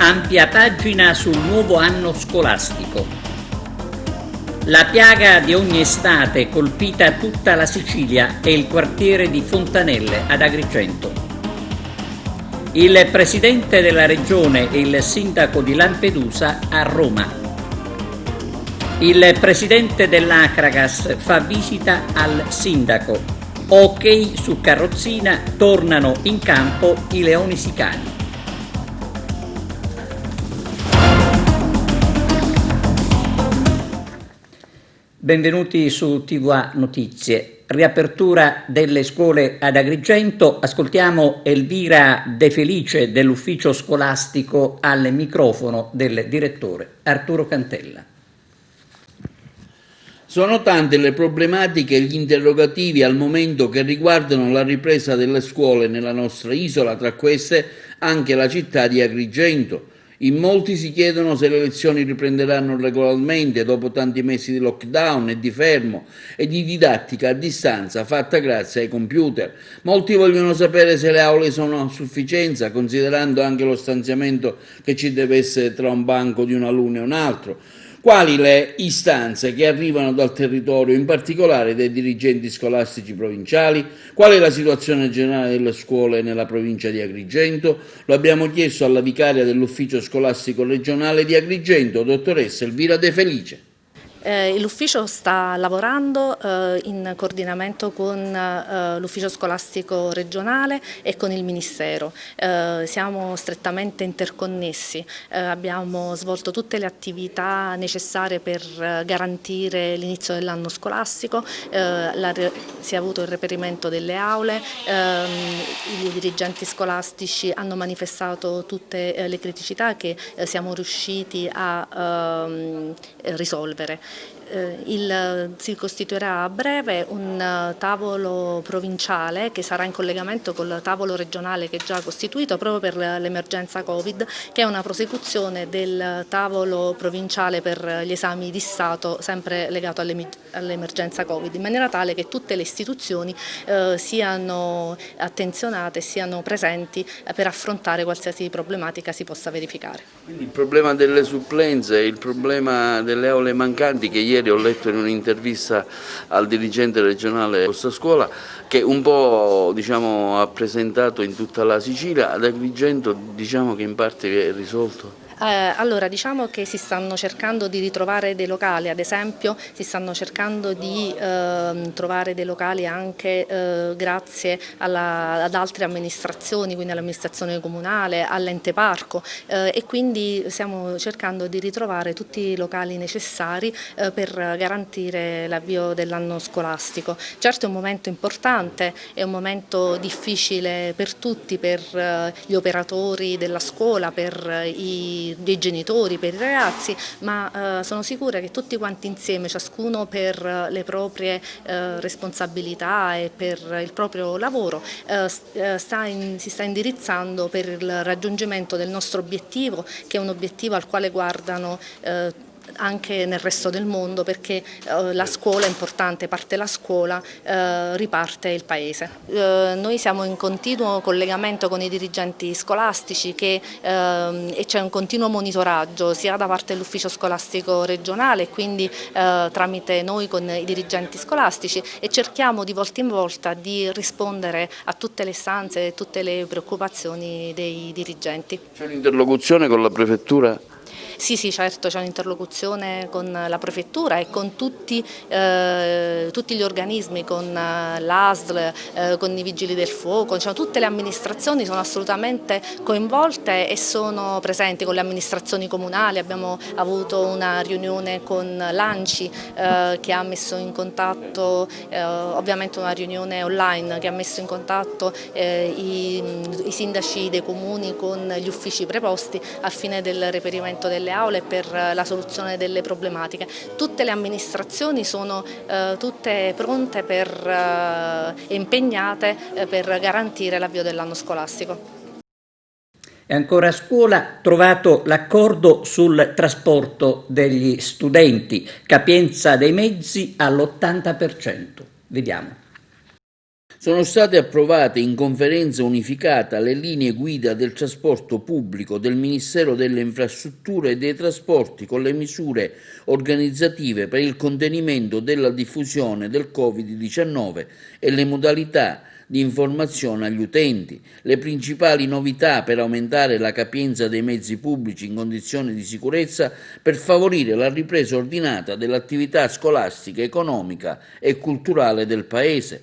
Ampia pagina sul nuovo anno scolastico. La piaga di ogni estate colpita tutta la Sicilia e il quartiere di Fontanelle ad Agrigento. Il presidente della regione e il sindaco di Lampedusa a Roma. Il presidente dell'Acragas fa visita al sindaco. Ok su carrozzina, tornano in campo i leoni sicani. Benvenuti su TVA Notizie. Riapertura delle scuole ad Agrigento. Ascoltiamo Elvira De Felice dell'ufficio scolastico al microfono del direttore Arturo Cantella. Sono tante le problematiche e gli interrogativi al momento che riguardano la ripresa delle scuole nella nostra isola, tra queste anche la città di Agrigento. In molti si chiedono se le lezioni riprenderanno regolarmente dopo tanti mesi di lockdown e di fermo e di didattica a distanza fatta grazie ai computer. Molti vogliono sapere se le aule sono a sufficienza, considerando anche lo stanziamento che ci deve essere tra un banco di un alunno e un altro. Quali le istanze che arrivano dal territorio, in particolare dai dirigenti scolastici provinciali? Qual è la situazione generale delle scuole nella provincia di Agrigento? Lo abbiamo chiesto alla vicaria dell'ufficio scolastico regionale di Agrigento, dottoressa Elvira De Felice. L'ufficio sta lavorando in coordinamento con l'ufficio scolastico regionale e con il Ministero. Siamo strettamente interconnessi, abbiamo svolto tutte le attività necessarie per garantire l'inizio dell'anno scolastico, si è avuto il reperimento delle aule, i dirigenti scolastici hanno manifestato tutte le criticità che siamo riusciti a risolvere. Si costituirà a breve un tavolo provinciale che sarà in collegamento col tavolo regionale che è già costituito proprio per l'emergenza Covid, che è una prosecuzione del tavolo provinciale per gli esami di Stato sempre legato all'emergenza Covid, in maniera tale che tutte le istituzioni siano attenzionate, siano presenti per affrontare qualsiasi problematica si possa verificare. Quindi il problema delle supplenze, il problema delle aule mancanti, che ieri ho letto in un'intervista al dirigente regionale di questa scuola, che un po' ha presentato in tutta la Sicilia, ad Agrigento che in parte è risolto. Allora, diciamo che si stanno cercando di ritrovare dei locali, ad esempio si stanno cercando di trovare dei locali anche grazie ad altre amministrazioni, quindi all'amministrazione comunale, all'ente parco, e quindi stiamo cercando di ritrovare tutti i locali necessari per garantire l'avvio dell'anno scolastico. Certo è un momento importante, è un momento difficile per tutti, per gli operatori della scuola, per dei genitori, per i ragazzi, ma sono sicura che tutti quanti insieme, ciascuno per le proprie responsabilità e per il proprio lavoro, si sta indirizzando per il raggiungimento del nostro obiettivo, che è un obiettivo al quale guardano anche nel resto del mondo, perché la scuola è importante, parte la scuola, riparte il paese. Noi siamo in continuo collegamento con i dirigenti scolastici e c'è un continuo monitoraggio sia da parte dell'ufficio scolastico regionale, quindi tramite noi con i dirigenti scolastici, e cerchiamo di volta in volta di rispondere a tutte le istanze e tutte le preoccupazioni dei dirigenti. C'è un'interlocuzione con la prefettura? Sì, certo, c'è un'interlocuzione con la prefettura e con tutti gli organismi, con l'ASL, con i vigili del fuoco, tutte le amministrazioni sono assolutamente coinvolte e sono presenti, con le amministrazioni comunali. Abbiamo avuto una riunione con l'ANCI che ha messo in contatto, ovviamente una riunione online, che ha messo in contatto i sindaci dei comuni con gli uffici preposti al fine del reperimento delle aule e per la soluzione delle problematiche. Tutte le amministrazioni sono tutte pronte e impegnate per garantire l'avvio dell'anno scolastico. E ancora a scuola, trovato l'accordo sul trasporto degli studenti, capienza dei mezzi all'80%. Vediamo. Sono state approvate in conferenza unificata le linee guida del trasporto pubblico del Ministero delle Infrastrutture e dei Trasporti con le misure organizzative per il contenimento della diffusione del Covid-19 e le modalità di informazione agli utenti. Le principali novità per aumentare la capienza dei mezzi pubblici in condizioni di sicurezza per favorire la ripresa ordinata dell'attività scolastica, economica e culturale del Paese.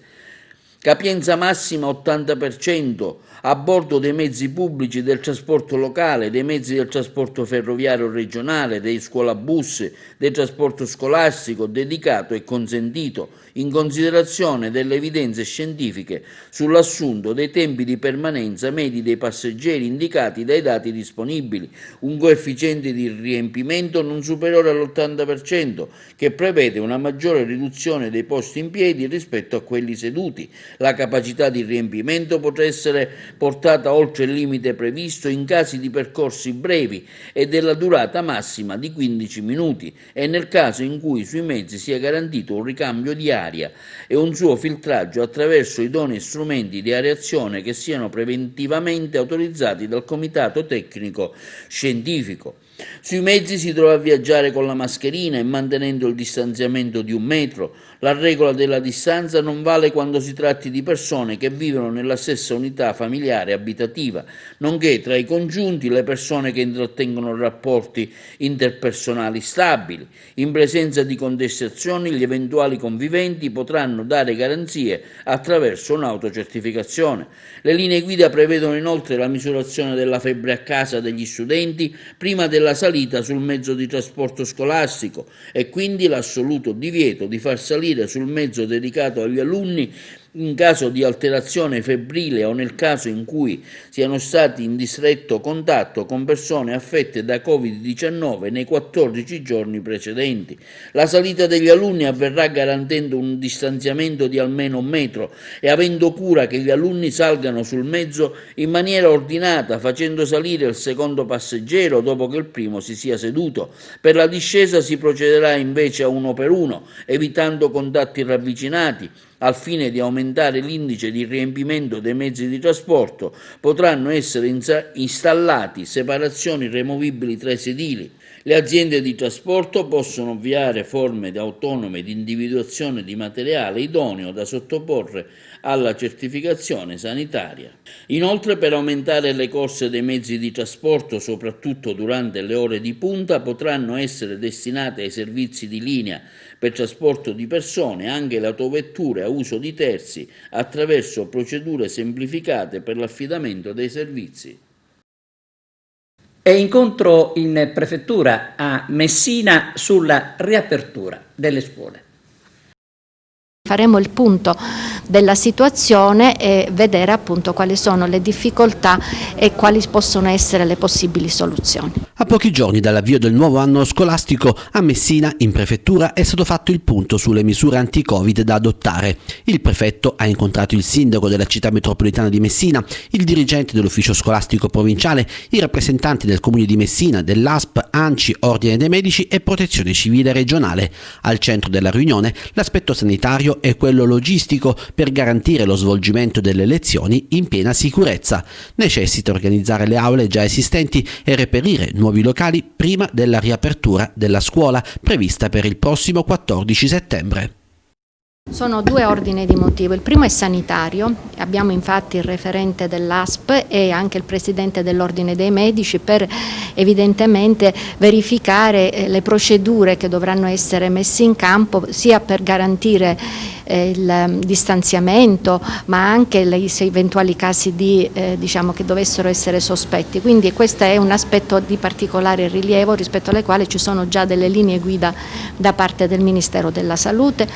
Capienza massima 80% a bordo dei mezzi pubblici del trasporto locale, dei mezzi del trasporto ferroviario regionale, dei scuolabus, del trasporto scolastico dedicato e consentito, in considerazione delle evidenze scientifiche sull'assunto dei tempi di permanenza medi dei passeggeri indicati dai dati disponibili, un coefficiente di riempimento non superiore all'80%, che prevede una maggiore riduzione dei posti in piedi rispetto a quelli seduti. La capacità di riempimento potrà essere portata oltre il limite previsto in casi di percorsi brevi e della durata massima di 15 minuti e nel caso in cui sui mezzi sia garantito un ricambio di aria e un suo filtraggio attraverso idonei strumenti di areazione che siano preventivamente autorizzati dal Comitato Tecnico Scientifico. Sui mezzi si dovrà viaggiare con la mascherina e mantenendo il distanziamento di 1 metro. La regola della distanza non vale quando si tratti di persone che vivono nella stessa unità familiare abitativa, nonché tra i congiunti le persone che intrattengono rapporti interpersonali stabili. In presenza di contestazioni, gli eventuali conviventi potranno dare garanzie attraverso un'autocertificazione. Le linee guida prevedono inoltre la misurazione della febbre a casa degli studenti prima della salita sul mezzo di trasporto scolastico e quindi l'assoluto divieto di far salire sul mezzo dedicato agli alunni in caso di alterazione febbrile o nel caso in cui siano stati in stretto contatto con persone affette da Covid-19 nei 14 giorni precedenti. La salita degli alunni avverrà garantendo un distanziamento di almeno 1 metro e avendo cura che gli alunni salgano sul mezzo in maniera ordinata, facendo salire il secondo passeggero dopo che il primo si sia seduto. Per la discesa si procederà invece a 1 per 1, evitando contatti ravvicinati. Al fine di aumentare l'indice di riempimento dei mezzi di trasporto, potranno essere installati separazioni removibili tra i sedili. Le aziende di trasporto possono avviare forme autonome di individuazione di materiale idoneo da sottoporre alla certificazione sanitaria. Inoltre, per aumentare le corse dei mezzi di trasporto, soprattutto durante le ore di punta, potranno essere destinate ai servizi di linea per trasporto di persone anche le autovetture a uso di terzi attraverso procedure semplificate per l'affidamento dei servizi. È incontro in prefettura a Messina sulla riapertura delle scuole. Faremo il punto della situazione e vedere appunto quali sono le difficoltà e quali possono essere le possibili soluzioni. A pochi giorni dall'avvio del nuovo anno scolastico, a Messina, in prefettura, è stato fatto il punto sulle misure anti-Covid da adottare. Il prefetto ha incontrato il sindaco della città metropolitana di Messina, il dirigente dell'ufficio scolastico provinciale, i rappresentanti del comune di Messina, dell'ASP, ANCI, Ordine dei Medici e Protezione Civile regionale. Al centro della riunione l'aspetto sanitario e quello logistico per garantire lo svolgimento delle lezioni in piena sicurezza. Necessita organizzare le aule già esistenti e reperire nuovi locali prima della riapertura della scuola prevista per il prossimo 14 settembre. Sono 2 ordini di motivo. Il primo è sanitario, abbiamo infatti il referente dell'ASP e anche il presidente dell'Ordine dei Medici per evidentemente verificare le procedure che dovranno essere messe in campo sia per garantire il distanziamento ma anche gli eventuali casi di, che dovessero essere sospetti. Quindi questo è un aspetto di particolare rilievo rispetto alle quali ci sono già delle linee guida da parte del Ministero della Salute.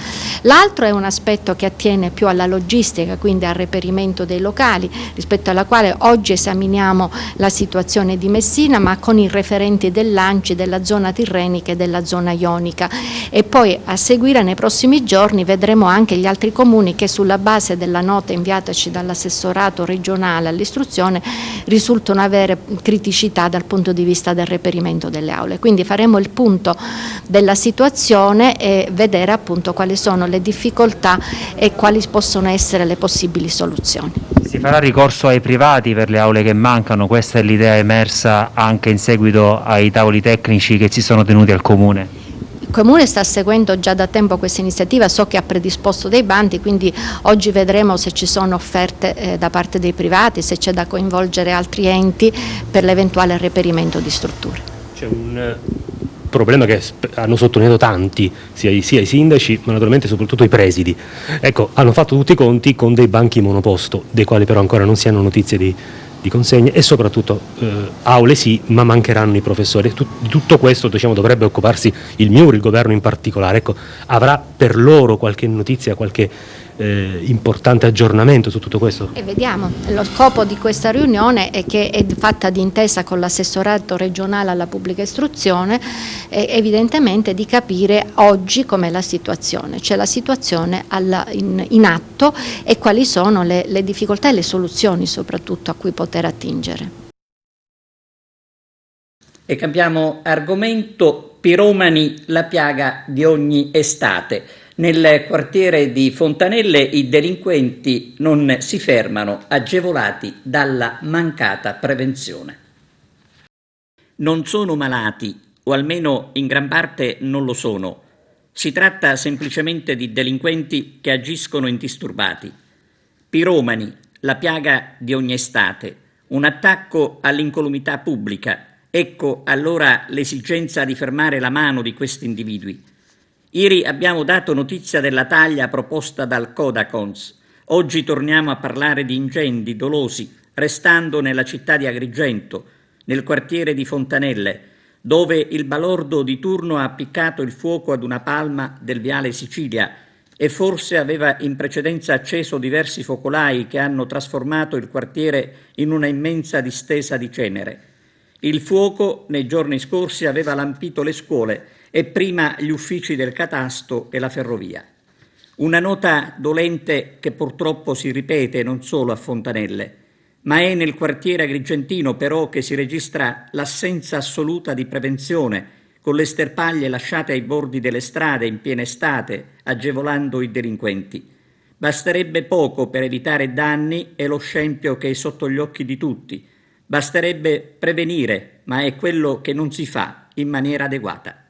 L'altro è un aspetto che attiene più alla logistica, quindi al reperimento dei locali, rispetto alla quale oggi esaminiamo la situazione di Messina, ma con i referenti dell'ANCI, della zona tirrenica e della zona ionica. E poi a seguire nei prossimi giorni vedremo anche anche gli altri comuni che sulla base della nota inviataci dall'assessorato regionale all'istruzione risultano avere criticità dal punto di vista del reperimento delle aule. Quindi faremo il punto della situazione e vedere appunto quali sono le difficoltà e quali possono essere le possibili soluzioni. Si farà ricorso ai privati per le aule che mancano? Questa è l'idea emersa anche in seguito ai tavoli tecnici che si sono tenuti al Comune. Il Comune sta seguendo già da tempo questa iniziativa, so che ha predisposto dei bandi, quindi oggi vedremo se ci sono offerte da parte dei privati, se c'è da coinvolgere altri enti per l'eventuale reperimento di strutture. C'è un problema che hanno sottolineato tanti, sia i sindaci ma naturalmente soprattutto i presidi. Ecco, hanno fatto tutti i conti con dei banchi monoposto, dei quali però ancora non si hanno notizie di consegne, e soprattutto aule sì, ma mancheranno i professori. Di tutto questo, diciamo, dovrebbe occuparsi il MIUR, il governo in particolare. Ecco, avrà per loro qualche notizia, qualche importante aggiornamento su tutto questo? E vediamo, lo scopo di questa riunione è che è fatta d'intesa con l'assessorato regionale alla pubblica istruzione, evidentemente di capire oggi com'è la situazione, cioè la situazione in atto e quali sono le difficoltà e le soluzioni soprattutto a cui poter attingere. E cambiamo argomento: piromani, la piaga di ogni estate. Nel quartiere di Fontanelle i delinquenti non si fermano, agevolati dalla mancata prevenzione. Non sono malati, o almeno in gran parte non lo sono. Si tratta semplicemente di delinquenti che agiscono indisturbati. Piromani, la piaga di ogni estate, un attacco all'incolumità pubblica. Ecco allora l'esigenza di fermare la mano di questi individui. Ieri abbiamo dato notizia della taglia proposta dal Codacons. Oggi torniamo a parlare di incendi dolosi, restando nella città di Agrigento, nel quartiere di Fontanelle, dove il balordo di turno ha appiccato il fuoco ad una palma del viale Sicilia e forse aveva in precedenza acceso diversi focolai che hanno trasformato il quartiere in una immensa distesa di cenere. Il fuoco nei giorni scorsi aveva lampito le scuole e prima gli uffici del catasto e la ferrovia. Una nota dolente che purtroppo si ripete non solo a Fontanelle, ma è nel quartiere agrigentino però che si registra l'assenza assoluta di prevenzione, con le sterpaglie lasciate ai bordi delle strade in piena estate, agevolando i delinquenti. Basterebbe poco per evitare danni e lo scempio che è sotto gli occhi di tutti. Basterebbe prevenire, ma è quello che non si fa in maniera adeguata.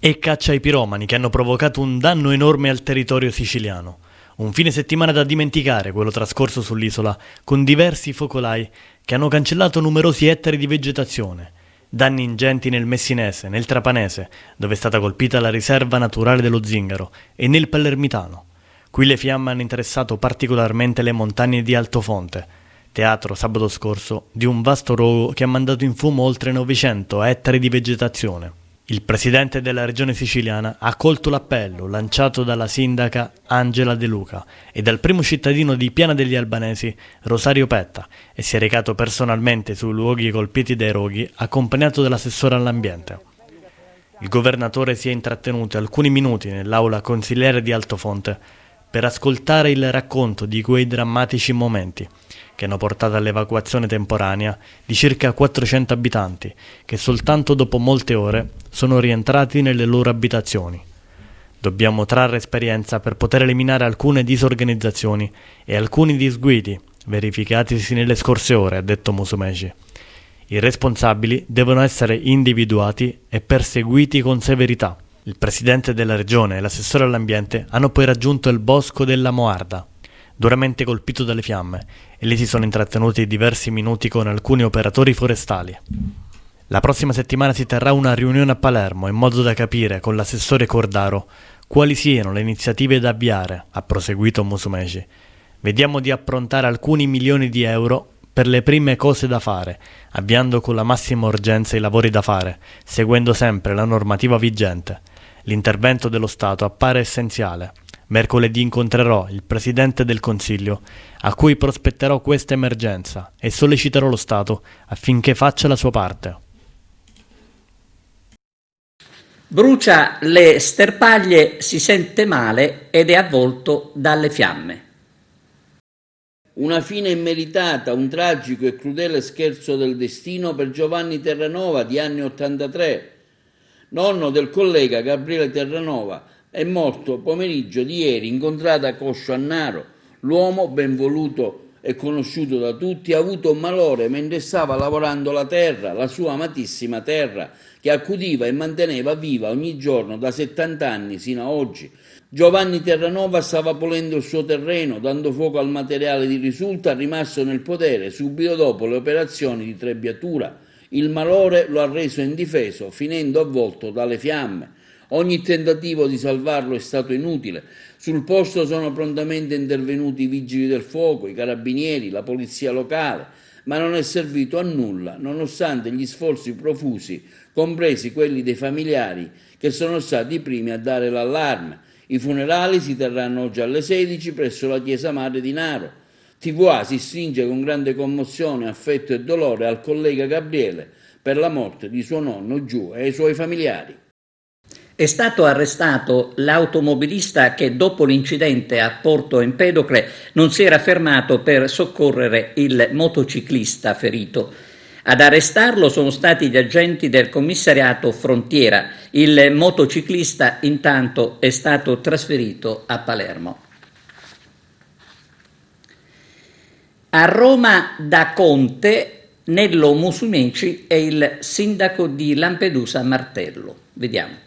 E caccia ai piromani che hanno provocato un danno enorme al territorio siciliano. Un fine settimana da dimenticare, quello trascorso sull'isola, con diversi focolai che hanno cancellato numerosi ettari di vegetazione. Danni ingenti nel Messinese, nel Trapanese, dove è stata colpita la riserva naturale dello Zingaro, e nel Palermitano. Qui le fiamme hanno interessato particolarmente le montagne di Altofonte, teatro sabato scorso di un vasto rogo che ha mandato in fumo oltre 900 ettari di vegetazione. Il presidente della regione siciliana ha accolto l'appello lanciato dalla sindaca Angela De Luca e dal primo cittadino di Piana degli Albanesi, Rosario Petta, e si è recato personalmente sui luoghi colpiti dai roghi, accompagnato dall'assessore all'ambiente. Il governatore si è intrattenuto alcuni minuti nell'aula consiliare di Altofonte per ascoltare il racconto di quei drammatici momenti che hanno portato all'evacuazione temporanea di circa 400 abitanti che soltanto dopo molte ore sono rientrati nelle loro abitazioni. Dobbiamo trarre esperienza per poter eliminare alcune disorganizzazioni e alcuni disguidi verificatisi nelle scorse ore, ha detto Musumeci. I responsabili devono essere individuati e perseguiti con severità. Il presidente della regione e l'assessore all'ambiente hanno poi raggiunto il bosco della Moarda, duramente colpito dalle fiamme, e lì si sono intrattenuti diversi minuti con alcuni operatori forestali. La prossima settimana si terrà una riunione a Palermo in modo da capire con l'assessore Cordaro quali siano le iniziative da avviare, ha proseguito Musumeci. Vediamo di approntare alcuni milioni di euro per le prime cose da fare, avviando con la massima urgenza i lavori da fare, seguendo sempre la normativa vigente. L'intervento dello Stato appare essenziale. Mercoledì incontrerò il Presidente del Consiglio, a cui prospetterò questa emergenza e solleciterò lo Stato affinché faccia la sua parte. Brucia le sterpaglie, si sente male ed è avvolto dalle fiamme. Una fine immeritata, un tragico e crudele scherzo del destino per Giovanni Terranova, di anni 83, nonno del collega Gabriele Terranova. È morto pomeriggio di ieri, incontrato a Coscio a Naro. L'uomo, ben voluto e conosciuto da tutti, ha avuto un malore mentre stava lavorando la terra, la sua amatissima terra, che accudiva e manteneva viva ogni giorno da 70 anni sino a oggi. Giovanni Terranova stava pulendo il suo terreno, dando fuoco al materiale di risulta rimasto nel podere subito dopo le operazioni di trebbiatura. Il malore lo ha reso indifeso, finendo avvolto dalle fiamme. Ogni tentativo di salvarlo è stato inutile. Sul posto sono prontamente intervenuti i vigili del fuoco, i carabinieri, la polizia locale, ma non è servito a nulla, nonostante gli sforzi profusi, compresi quelli dei familiari, che sono stati i primi a dare l'allarme. I funerali si terranno oggi alle 16 presso la chiesa madre di Naro. TVA si stringe con grande commozione, affetto e dolore al collega Gabriele per la morte di suo nonno Giù e ai suoi familiari. È stato arrestato l'automobilista che dopo l'incidente a Porto Empedocle non si era fermato per soccorrere il motociclista ferito. Ad arrestarlo sono stati gli agenti del commissariato Frontiera. Il motociclista intanto è stato trasferito a Palermo. A Roma da Conte, Nello Musumeci è il sindaco di Lampedusa Martello. Vediamo.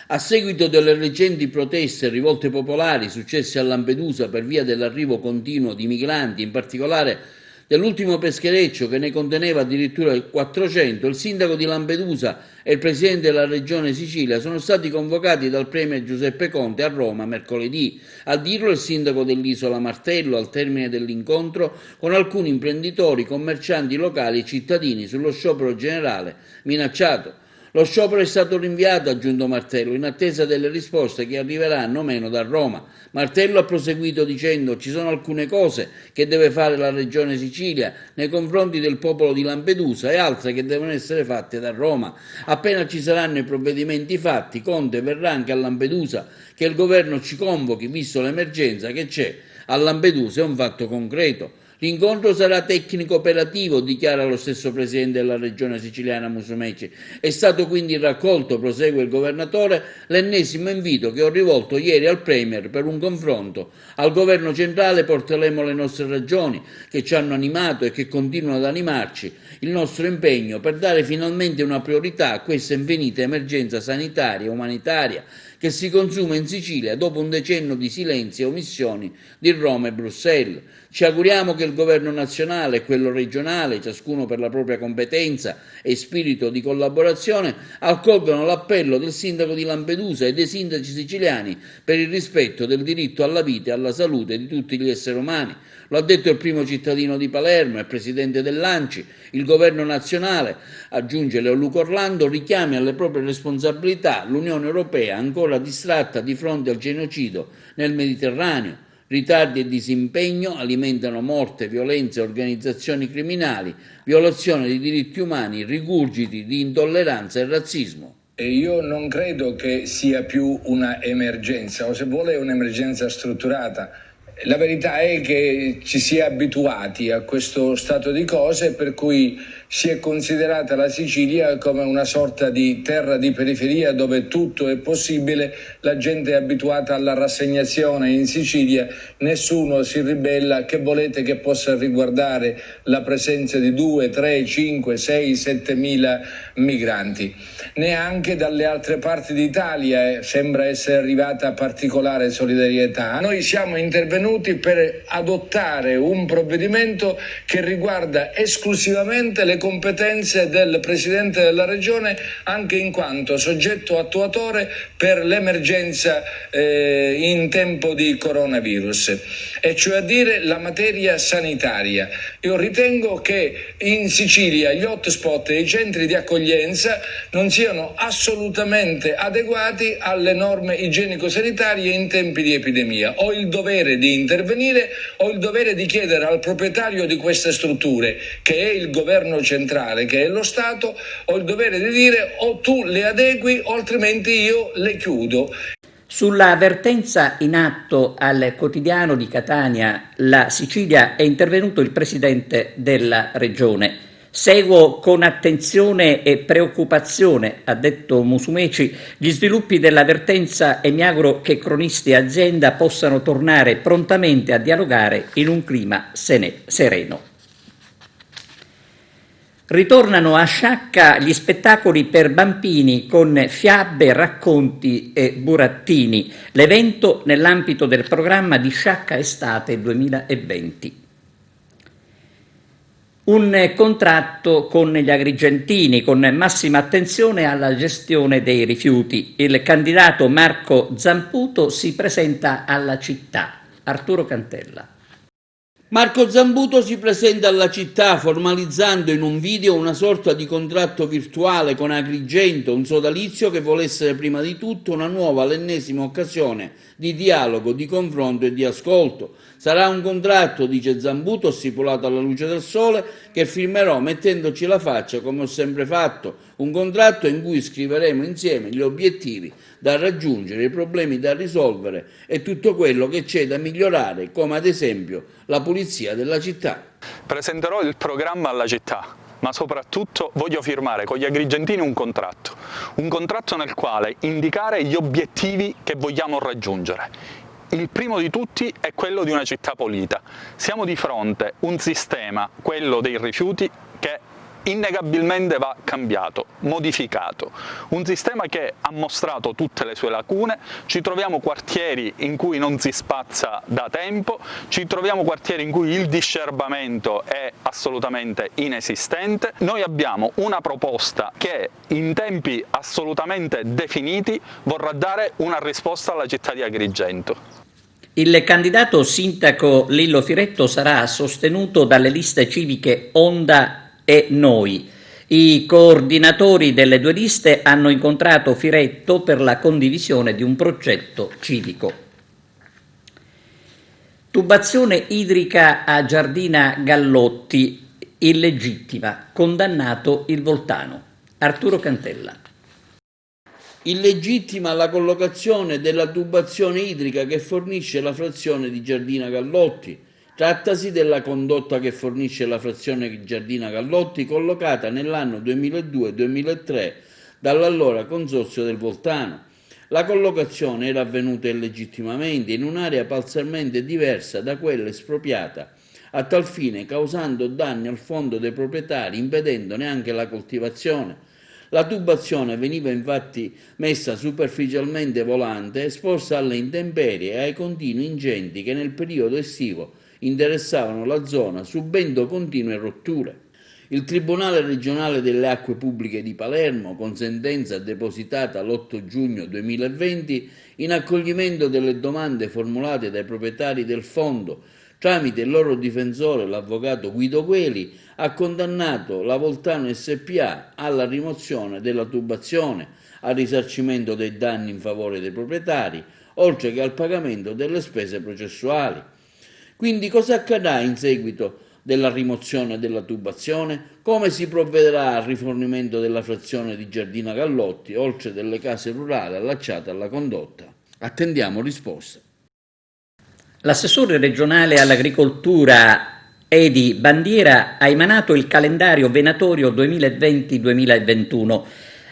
A seguito delle recenti proteste e rivolte popolari successe a Lampedusa per via dell'arrivo continuo di migranti, in particolare dell'ultimo peschereccio che ne conteneva addirittura 400, il sindaco di Lampedusa e il presidente della regione Sicilia sono stati convocati dal premier Giuseppe Conte a Roma mercoledì. A dirlo il sindaco dell'isola Martello al termine dell'incontro con alcuni imprenditori, commercianti locali e cittadini sullo sciopero generale minacciato. Lo sciopero è stato rinviato, ha aggiunto Martello, in attesa delle risposte che arriveranno o meno da Roma. Martello ha proseguito dicendo: ci sono alcune cose che deve fare la regione Sicilia nei confronti del popolo di Lampedusa e altre che devono essere fatte da Roma. Appena ci saranno i provvedimenti fatti, Conte verrà anche a Lampedusa, che il governo ci convochi, visto l'emergenza che c'è a Lampedusa, è un fatto concreto. L'incontro sarà tecnico-operativo, dichiara lo stesso presidente della regione siciliana Musumeci. È stato quindi raccolto, prosegue il governatore, l'ennesimo invito che ho rivolto ieri al Premier per un confronto. Al governo centrale porteremo le nostre ragioni che ci hanno animato e che continuano ad animarci, il nostro impegno per dare finalmente una priorità a questa infinita emergenza sanitaria e umanitaria che si consuma in Sicilia dopo un decennio di silenzio e omissioni di Roma e Bruxelles. Ci auguriamo che il governo nazionale e quello regionale, ciascuno per la propria competenza e spirito di collaborazione, accolgano l'appello del sindaco di Lampedusa e dei sindaci siciliani per il rispetto del diritto alla vita e alla salute di tutti gli esseri umani. Lo ha detto il primo cittadino di Palermo e presidente dell'ANCI. Il governo nazionale, aggiunge Leoluco Orlando, richiama alle proprie responsabilità l'Unione Europea, ancora distratta di fronte al genocidio nel Mediterraneo. Ritardi e disimpegno alimentano morte, violenza e organizzazioni criminali, violazione dei diritti umani, rigurgiti di intolleranza e razzismo. E io non credo che sia più una emergenza, o se vuole un'emergenza strutturata. La verità è che ci si è abituati a questo stato di cose, per cui si è considerata la Sicilia come una sorta di terra di periferia dove tutto è possibile, la gente è abituata alla rassegnazione in Sicilia, nessuno si ribella, che volete che possa riguardare la presenza di 2, 3, 5, 6, 7 mila migranti. Neanche dalle altre parti d'Italia sembra essere arrivata particolare solidarietà. Noi siamo intervenuti per adottare un provvedimento che riguarda esclusivamente le competenze del Presidente della Regione, anche in quanto soggetto attuatore per l'emergenza in tempo di coronavirus, e cioè a dire la materia sanitaria. Io ritengo che in Sicilia gli hotspot e i centri di accoglienza accoglienza non siano assolutamente adeguati alle norme igienico-sanitarie in tempi di epidemia. Ho il dovere di intervenire, ho il dovere di chiedere al proprietario di queste strutture, che è il governo centrale, che è lo Stato, ho il dovere di dire o tu le adegui o altrimenti io le chiudo. Sulla vertenza in atto al quotidiano di Catania, La Sicilia, è intervenuto il presidente della regione. Seguo con attenzione e preoccupazione, ha detto Musumeci, gli sviluppi della vertenza e mi auguro che cronisti e azienda possano tornare prontamente a dialogare in un clima sereno. Ritornano a Sciacca gli spettacoli per bambini con fiabe, racconti e burattini, l'evento nell'ambito del programma di Sciacca Estate 2020. Un contratto con gli agrigentini con massima attenzione alla gestione dei rifiuti. Il candidato Marco Zamputo si presenta alla città. Arturo Cantella. Marco Zamputo si presenta alla città formalizzando in un video una sorta di contratto virtuale con Agrigento, un sodalizio che vuole essere prima di tutto una nuova, l'ennesima occasione di dialogo, di confronto e di ascolto. Sarà un contratto, dice Zamputo, stipulato alla luce del sole, che firmerò mettendoci la faccia come ho sempre fatto, un contratto in cui scriveremo insieme gli obiettivi da raggiungere, i problemi da risolvere e tutto quello che c'è da migliorare, come ad esempio la pulizia della città. Presenterò il programma alla città, ma soprattutto voglio firmare con gli agrigentini un contratto nel quale indicare gli obiettivi che vogliamo raggiungere. Il primo di tutti è quello di una città pulita. Siamo di fronte a un sistema, quello dei rifiuti, che innegabilmente va cambiato, modificato. Un sistema che ha mostrato tutte le sue lacune, ci troviamo quartieri in cui non si spazza da tempo, ci troviamo quartieri in cui il discerbamento è assolutamente inesistente. Noi abbiamo una proposta che in tempi assolutamente definiti vorrà dare una risposta alla città di Agrigento. Il candidato sindaco Lillo Firetto sarà sostenuto dalle liste civiche Onda e Noi. I coordinatori delle due liste hanno incontrato Firetto per la condivisione di un progetto civico. Tubazione idrica a Giardina Gallotti, illegittima, condannato il Voltano. Arturo Cantella. Illegittima la collocazione della tubazione idrica che fornisce la frazione di Giardina Gallotti. Trattasi della condotta che fornisce la frazione Giardina Gallotti, collocata nell'anno 2002-2003 dall'allora Consorzio del Voltano. La collocazione era avvenuta illegittimamente in un'area parzialmente diversa da quella espropriata, a tal fine causando danni al fondo dei proprietari, impedendone anche la coltivazione. La tubazione veniva infatti messa superficialmente volante, esposta alle intemperie e ai continui incendi che nel periodo estivo interessavano la zona, subendo continue rotture. Il Tribunale regionale delle acque pubbliche di Palermo, con sentenza depositata l'8 giugno 2020, in accoglimento delle domande formulate dai proprietari del fondo, tramite il loro difensore, l'avvocato Guido Gueli, ha condannato la Voltano SpA alla rimozione della tubazione, al risarcimento dei danni in favore dei proprietari, oltre che al pagamento delle spese processuali. Quindi cosa accadrà in seguito della rimozione della tubazione? Come si provvederà al rifornimento della frazione di Giardina Gallotti, oltre delle case rurali allacciate alla condotta? Attendiamo risposta. L'assessore regionale all'agricoltura Edi Bandiera ha emanato il calendario venatorio 2020-2021.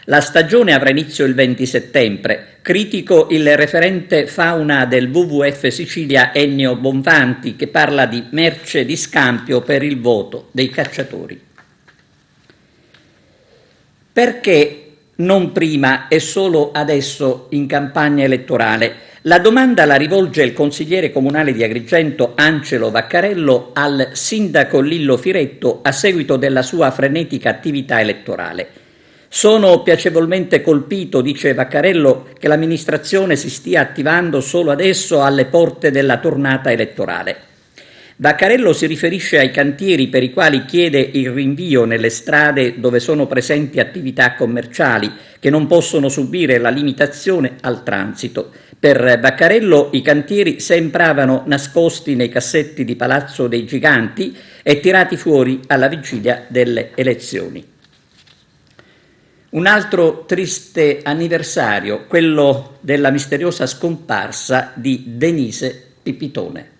La stagione avrà inizio il 20 settembre. Critico il referente fauna del WWF Sicilia Ennio Bonfanti, che parla di merce di scambio per il voto dei cacciatori. Perché non prima e solo adesso in campagna elettorale? La domanda la rivolge il consigliere comunale di Agrigento Angelo Vaccarello al sindaco Lillo Firetto a seguito della sua frenetica attività elettorale. Sono piacevolmente colpito, dice Vaccarello, che l'amministrazione si stia attivando solo adesso alle porte della tornata elettorale. Vaccarello si riferisce ai cantieri per i quali chiede il rinvio nelle strade dove sono presenti attività commerciali che non possono subire la limitazione al transito. Per Vaccarello i cantieri sembravano nascosti nei cassetti di Palazzo dei Giganti e tirati fuori alla vigilia delle elezioni. Un altro triste anniversario, quello della misteriosa scomparsa di Denise Pipitone.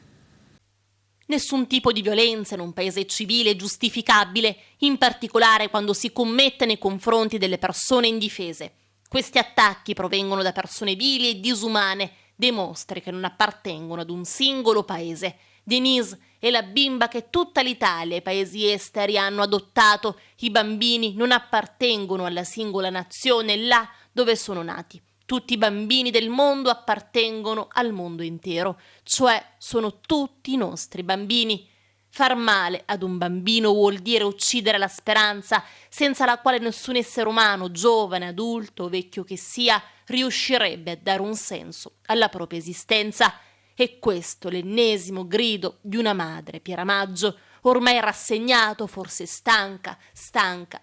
Nessun tipo di violenza in un paese civile è giustificabile, in particolare quando si commette nei confronti delle persone indifese. Questi attacchi provengono da persone vili e disumane, dei mostri che non appartengono ad un singolo paese. Denise è la bimba che tutta l'Italia e i paesi esteri hanno adottato. I bambini non appartengono alla singola nazione là dove sono nati. Tutti i bambini del mondo appartengono al mondo intero, cioè sono tutti i nostri bambini. Far male ad un bambino vuol dire uccidere la speranza, senza la quale nessun essere umano, giovane, adulto o vecchio che sia, riuscirebbe a dare un senso alla propria esistenza. E questo l'ennesimo grido di una madre, Pieramaggio, ormai rassegnato, forse stanca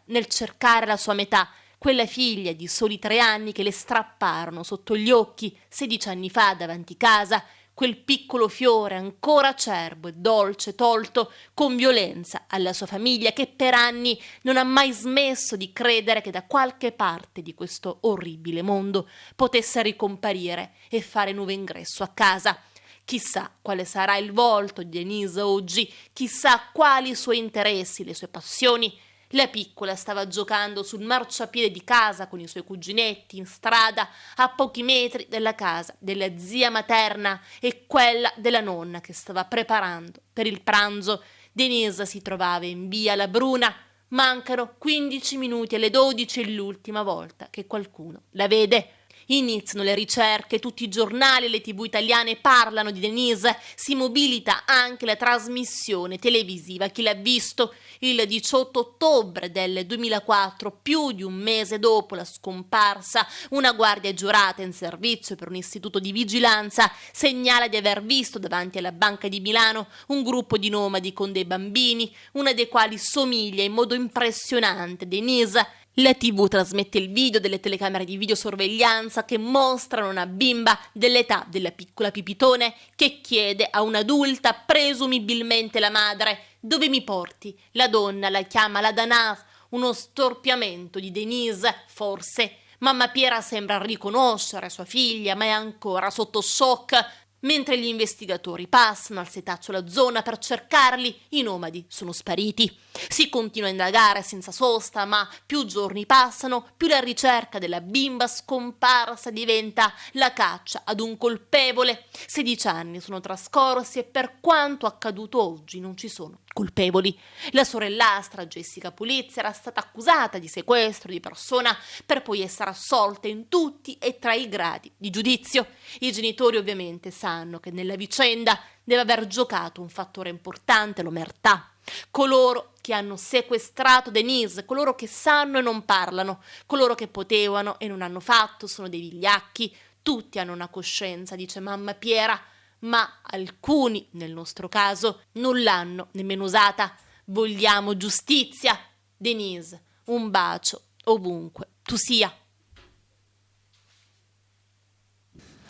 nel cercare la sua metà, quella figlia di soli 3 anni che le strapparono sotto gli occhi 16 anni fa davanti casa, quel piccolo fiore ancora acerbo e dolce tolto con violenza alla sua famiglia che per anni non ha mai smesso di credere che da qualche parte di questo orribile mondo potesse ricomparire e fare nuovo ingresso a casa. Chissà quale sarà il volto di Denise oggi, chissà quali i suoi interessi, le sue passioni. La piccola stava giocando sul marciapiede di casa con i suoi cuginetti in strada a pochi metri dalla casa della zia materna e quella della nonna che stava preparando per il pranzo. Denise si trovava in via La Bruna. Mancano 15 minuti alle 12 e l'ultima volta che qualcuno la vede. Iniziano le ricerche, tutti i giornali e le TV italiane parlano di Denise, si mobilita anche la trasmissione televisiva. Chi l'ha visto? Il 18 ottobre del 2004, più di un mese dopo la scomparsa, una guardia giurata in servizio per un istituto di vigilanza segnala di aver visto davanti alla Banca di Milano un gruppo di nomadi con dei bambini, una dei quali somiglia in modo impressionante a Denise. La TV trasmette il video delle telecamere di videosorveglianza che mostrano una bimba dell'età della piccola Pipitone che chiede a un'adulta, presumibilmente la madre, «Dove mi porti?» La donna la chiama la Danaz, uno storpiamento di Denise, forse. Mamma Piera sembra riconoscere sua figlia, ma è ancora sotto shock. Mentre gli investigatori passano al setaccio la zona per cercarli, i nomadi sono spariti. Si continua a indagare senza sosta, ma più giorni passano, più la ricerca della bimba scomparsa diventa la caccia ad un colpevole. 16 anni sono trascorsi e per quanto accaduto oggi non ci sono colpevoli. La sorellastra Jessica Pulizzi era stata accusata di sequestro di persona per poi essere assolta in tutti e 3 i gradi di giudizio. I genitori ovviamente sanno che nella vicenda deve aver giocato un fattore importante, l'omertà. Coloro che hanno sequestrato Denise, coloro che sanno e non parlano, coloro che potevano e non hanno fatto sono dei vigliacchi. Tutti hanno una coscienza, dice mamma Piera, ma alcuni, nel nostro caso, non l'hanno nemmeno usata. Vogliamo giustizia. Denise, un bacio ovunque tu sia.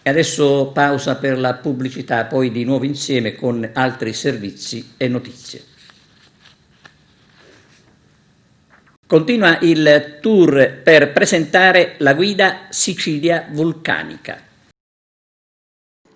E adesso pausa per la pubblicità, poi di nuovo insieme con altri servizi e notizie. Continua il tour per presentare la guida Sicilia Vulcanica.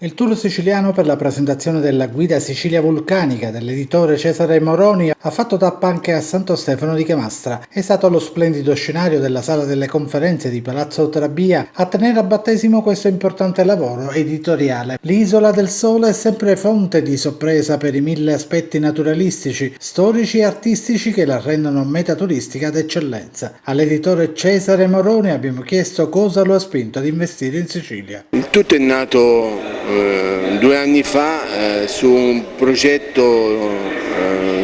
Il tour siciliano per la presentazione della guida Sicilia Vulcanica dell'editore Cesare Moroni ha fatto tappa anche a Santo Stefano di Camastra. È stato lo splendido scenario della sala delle conferenze di Palazzo Trabia a tenere a battesimo questo importante lavoro editoriale. L'isola del Sole è sempre fonte di sorpresa per i 1000 aspetti naturalistici, storici e artistici che la rendono meta turistica d'eccellenza. All'editore Cesare Moroni abbiamo chiesto cosa lo ha spinto ad investire in Sicilia. Il tutto è nato 2 anni fa su un progetto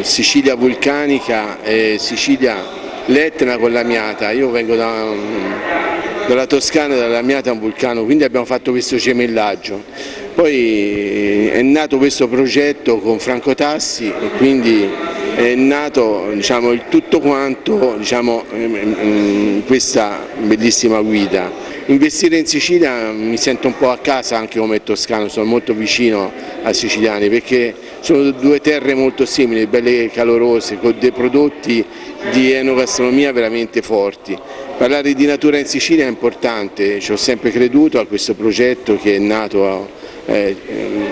Sicilia Vulcanica e Sicilia l'Etna con l'Amiata. Io vengo dalla Toscana e dall'Amiata è un vulcano, quindi abbiamo fatto questo gemellaggio. Poi è nato questo progetto con Franco Tassi e quindi è nato il tutto quanto questa bellissima guida. Investire in Sicilia mi sento un po' a casa anche come toscano, sono molto vicino ai siciliani perché sono due terre molto simili, belle calorose, con dei prodotti di enogastronomia veramente forti. Parlare di natura in Sicilia è importante, ci ho sempre creduto a questo progetto che è nato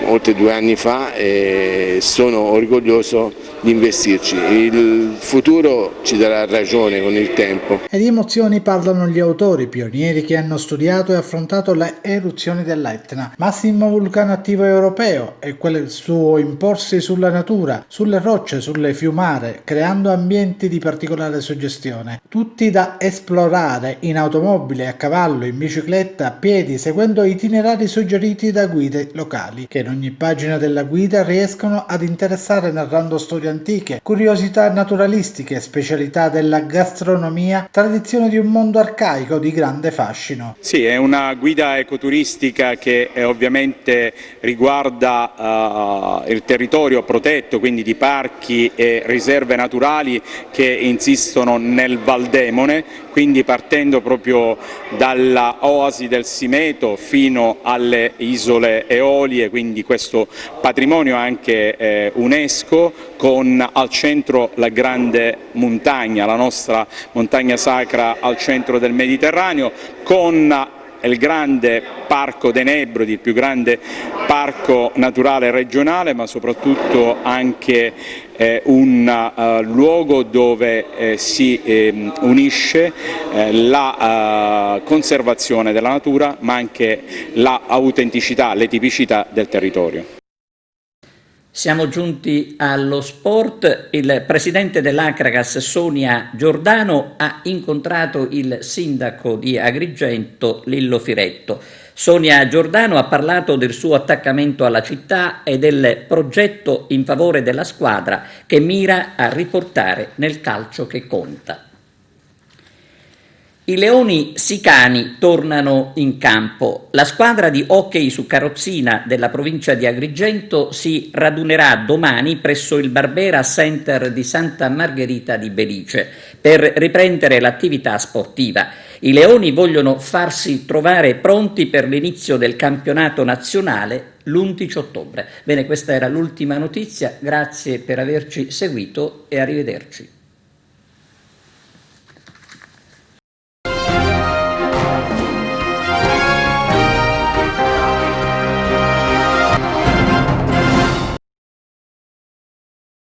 oltre 2 anni fa e sono orgoglioso di investirci. Il futuro ci darà ragione con il tempo. E di emozioni parlano gli autori, pionieri che hanno studiato e affrontato le eruzioni dell'Etna. Massimo vulcano attivo europeo e quel suo imporsi sulla natura, sulle rocce, sulle fiumare, creando ambienti di particolare suggestione. Tutti da esplorare in automobile, a cavallo, in bicicletta, a piedi, seguendo itinerari suggeriti da guide locali, che in ogni pagina della guida riescono ad interessare narrando storie antiche, curiosità naturalistiche, specialità della gastronomia, tradizione di un mondo arcaico di grande fascino. Sì, è una guida ecoturistica che ovviamente riguarda il territorio protetto, quindi di parchi e riserve naturali che insistono nel Valdemone, quindi partendo proprio dalla oasi del Simeto fino alle isole Eolie, quindi questo patrimonio anche UNESCO, con al centro la grande montagna, la nostra montagna sacra al centro del Mediterraneo, con il grande Parco dei Nebrodi, il più grande parco naturale regionale, ma soprattutto anche un luogo dove si unisce la conservazione della natura, ma anche l'autenticità, le tipicità del territorio. Siamo giunti allo sport. Il presidente dell'Acragas, Sonia Giordano, ha incontrato il sindaco di Agrigento, Lillo Firetto. Sonia Giordano ha parlato del suo attaccamento alla città e del progetto in favore della squadra che mira a riportare nel calcio che conta. I Leoni Sicani tornano in campo. La squadra di hockey su carrozzina della provincia di Agrigento si radunerà domani presso il Barbera Center di Santa Margherita di Belice per riprendere l'attività sportiva. I Leoni vogliono farsi trovare pronti per l'inizio del campionato nazionale l'11 ottobre. Bene, questa era l'ultima notizia. Grazie per averci seguito e arrivederci.